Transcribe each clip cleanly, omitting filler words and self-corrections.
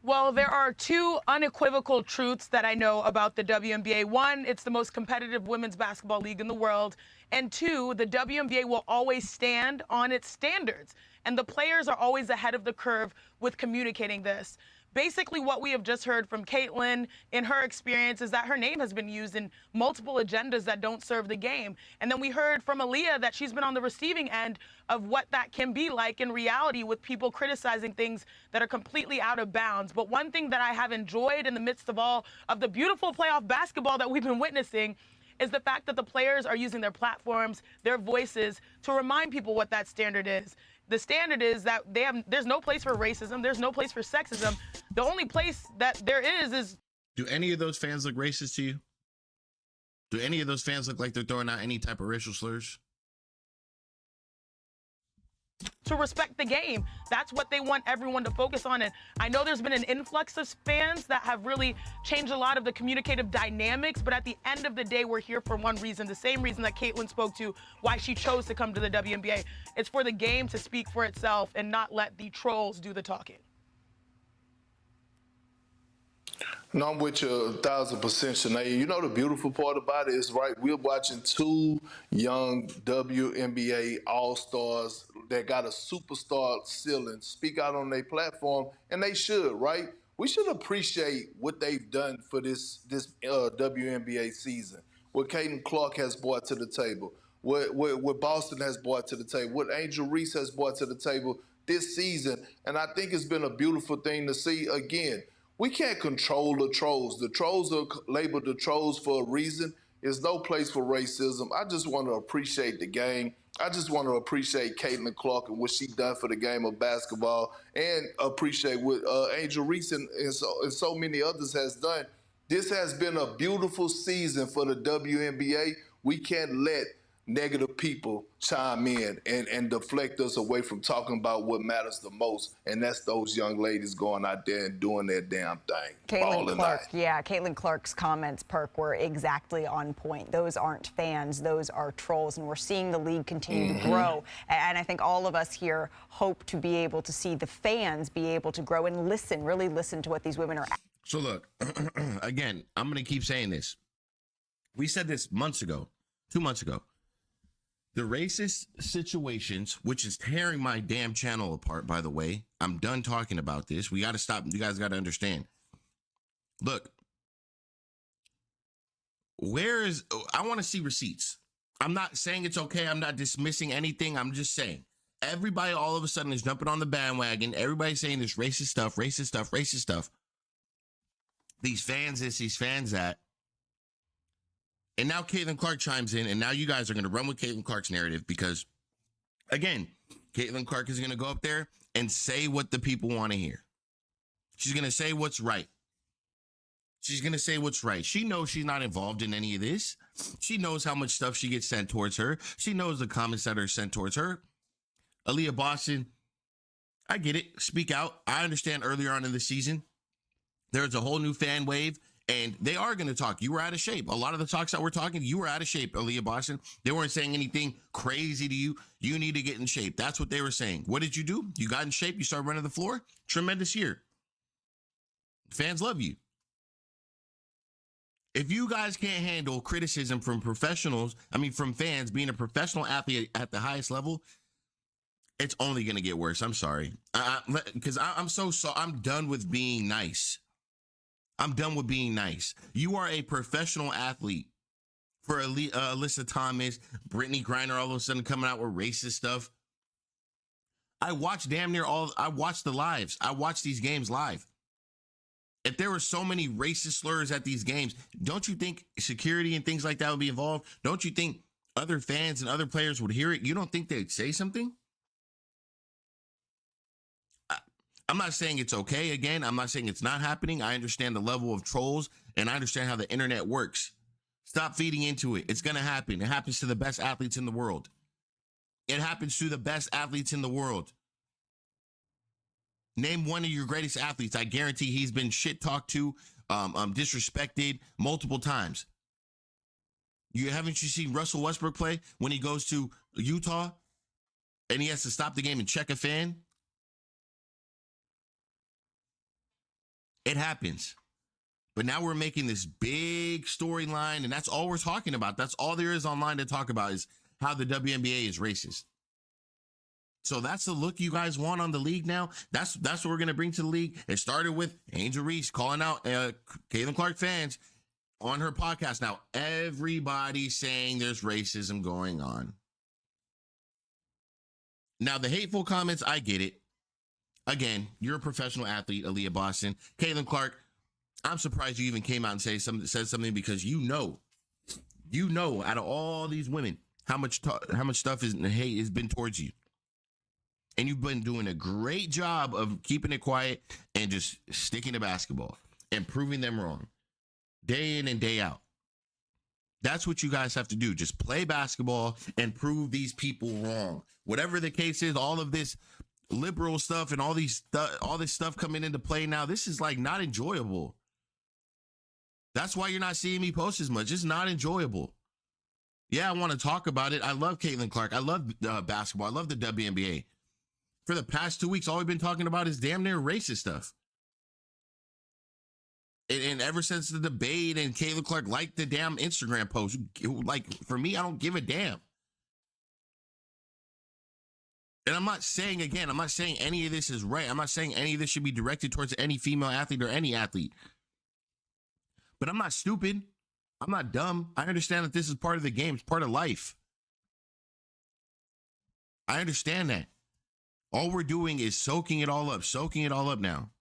Well, there are two unequivocal truths that I know about the WNBA. One, it's the most competitive women's basketball league in the world. And two, the WNBA will always stand on its standards. And the players are always ahead of the curve with communicating this. Basically, what we have just heard from Caitlin in her experience is that her name has been used in multiple agendas that don't serve the game. And then we heard from Aaliyah that she's been on the receiving end of what that can be like in reality with people criticizing things that are completely out of bounds. But one thing that I have enjoyed in the midst of all of the beautiful playoff basketball that we've been witnessing is the fact that the players are using their platforms, their voices, to remind people what that standard is. The standard is that there's no place for racism, there's no place for sexism. The only place that there is. Do any of those fans look racist to you? Do any of those fans look like they're throwing out any type of racial slurs? To respect the game. That's what they want everyone to focus on. And I know there's been an influx of fans that have really changed a lot of the communicative dynamics, but at the end of the day, we're here for one reason, the same reason that Caitlin spoke to why she chose to come to the WNBA. It's for the game to speak for itself and not let the trolls do the talking. No, I'm with you 1,000%, Sinead. You know the beautiful part about it is, right, we're watching two young WNBA All-Stars that got a superstar ceiling speak out on their platform, and they should, right? We should appreciate what they've done for this WNBA season, what Caitlin Clark has brought to the table, what Boston has brought to the table, what Angel Reese has brought to the table this season. And I think it's been a beautiful thing to see. Again, we can't control the trolls. The trolls are labeled the trolls for a reason. There's no place for racism. I just want to appreciate the game. I just want to appreciate Caitlin Clark and what she done for the game of basketball, and appreciate what Angel Reese and so many others has done. This has been a beautiful season for the WNBA. We can't let negative people chime in and deflect us away from talking about what matters the most, and that's those young ladies going out there and doing their damn thing. Caitlin Clark's comments, Perk, were exactly on point. Those aren't fans, those are trolls, and we're seeing the league continue to grow. And I think all of us here hope to be able to see the fans be able to grow and listen, really listen to what these women are. So look, again, I'm going to keep saying this. We said this months ago, 2 months ago. The racist situations, which is tearing my damn channel apart, by the way. I'm done talking about this. We got to stop. You guys got to understand. Look, I want to see receipts. I'm not saying it's okay. I'm not dismissing anything. I'm just saying everybody all of a sudden is jumping on the bandwagon. Everybody's saying this racist stuff, racist stuff, racist stuff. These fans this, these fans that. And now Caitlin Clark chimes in, and now you guys are going to run with Caitlin Clark's narrative because, again, Caitlin Clark is going to go up there and say what the people want to hear. She's going to say what's right. She's going to say what's right. She knows she's not involved in any of this. She knows how much stuff she gets sent towards her. She knows the comments that are sent towards her. Aaliyah Boston, I get it. Speak out. I understand earlier on in the season, there's a whole new fan wave. And they are going to talk. You were out of shape. A lot of the talks that we're talking, you were out of shape, Aaliyah Boston. They weren't saying anything crazy to you. You need to get in shape. That's what they were saying. What did you do? You got in shape. You started running the floor. Tremendous year. Fans love you. If you guys can't handle criticism from from fans, being a professional athlete at the highest level, it's only going to get worse. I'm sorry. Because I'm done with being nice. I'm done with being nice. You are a professional athlete. For Alyssa Thomas, Brittany Griner, all of a sudden coming out with racist stuff. I watched the lives. I watched these games live. If there were so many racist slurs at these games, don't you think security and things like that would be involved? Don't you think other fans and other players would hear it? You don't think they'd say something? I'm not saying it's okay. Again, I'm not saying it's not happening. I understand the level of trolls, and I understand how the internet works. Stop feeding into it. It's going to happen. It happens to the best athletes in the world. It happens to the best athletes in the world. Name one of your greatest athletes. I guarantee he's been shit talked to, disrespected multiple times. Haven't you seen Russell Westbrook play when he goes to Utah and he has to stop the game and check a fan? It happens. But now we're making this big storyline, and that's all we're talking about. That's all there is online to talk about, is how the WNBA is racist. So that's the look you guys want on the league now. That's what we're gonna bring to the league. It started with Angel Reese calling out Caitlin Clark fans on her podcast. Now everybody's saying there's racism going on. Now the hateful comments, I get it. Again, you're a professional athlete, Aaliyah Boston. Caitlin Clark, I'm surprised you even came out and said something, because you know, out of all these women, how much stuff is hate has been towards you. And you've been doing a great job of keeping it quiet and just sticking to basketball and proving them wrong day in and day out. That's what you guys have to do. Just play basketball and prove these people wrong. Whatever the case is, all of this liberal stuff and all this stuff coming into play now, this is like not enjoyable. That's why you're not seeing me post as much. It's not enjoyable. Yeah, I want to talk about it. I love Caitlin Clark. I love basketball. I love the WNBA. For the past 2 weeks, all we've been talking about is damn near racist stuff. And ever since the debate and Caitlin Clark liked the damn Instagram post, like, for me, I don't give a damn. And I'm not saying any of this is right. I'm not saying any of this should be directed towards any female athlete or any athlete. But I'm not stupid. I'm not dumb. I understand that this is part of the game. It's part of life. I understand that. All we're doing is soaking it all up now.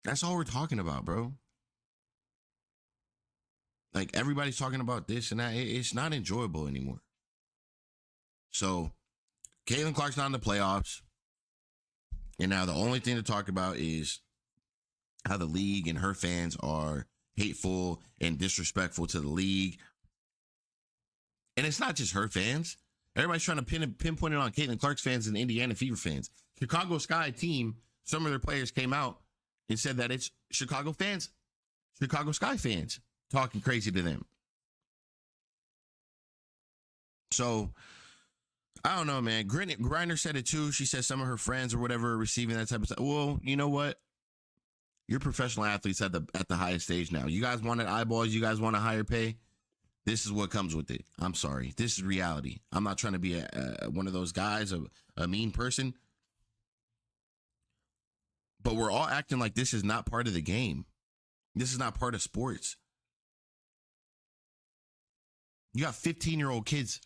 That's all we're talking about, bro. Like, everybody's talking about this and that. It's not enjoyable anymore. So, Caitlin Clark's not in the playoffs. And now the only thing to talk about is how the league and her fans are hateful and disrespectful to the league. And it's not just her fans. Everybody's trying to pinpoint it on Caitlin Clark's fans and Indiana Fever fans. Chicago Sky team, some of their players came out and said that it's Chicago Sky fans talking crazy to them. So, I don't know, man. Griner said it too. She said some of her friends or whatever are receiving that type of stuff. Well, you know what? You're professional athletes at the highest stage now. You guys wanted eyeballs. You guys want a higher pay. This is what comes with it. I'm sorry. This is reality. I'm not trying to be one of those guys, a mean person. But we're all acting like this is not part of the game. This is not part of sports. You got 15-year-old kids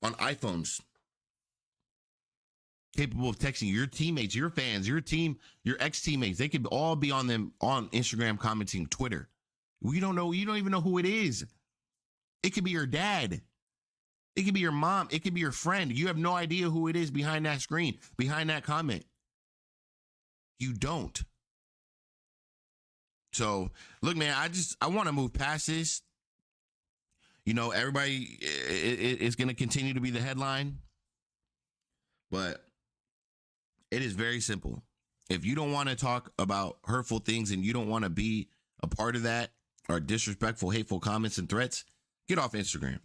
on iPhones capable of texting your teammates, your fans, your team, your ex-teammates. They could all be on Instagram commenting, Twitter. You don't even know who it is. It could be your dad. It could be your mom. It could be your friend. You have no idea who it is behind that screen, behind that comment. You don't. So, look, man, I want to move past this. You know, everybody is going to continue to be the headline. But it is very simple. If you don't want to talk about hurtful things and you don't want to be a part of that, or disrespectful, hateful comments and threats, get off Instagram.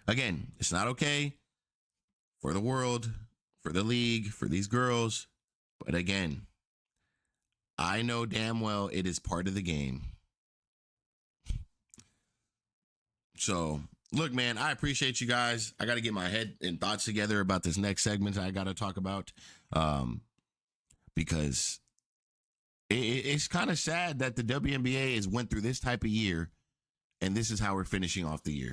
Again, it's not okay for the world, for the league, for these girls. But again, I know damn well it is part of the game. So, look, man, I appreciate you guys. I got to get my head and thoughts together about this next segment I got to talk about, because it's kind of sad that the WNBA has went through this type of year, and this is how we're finishing off the year.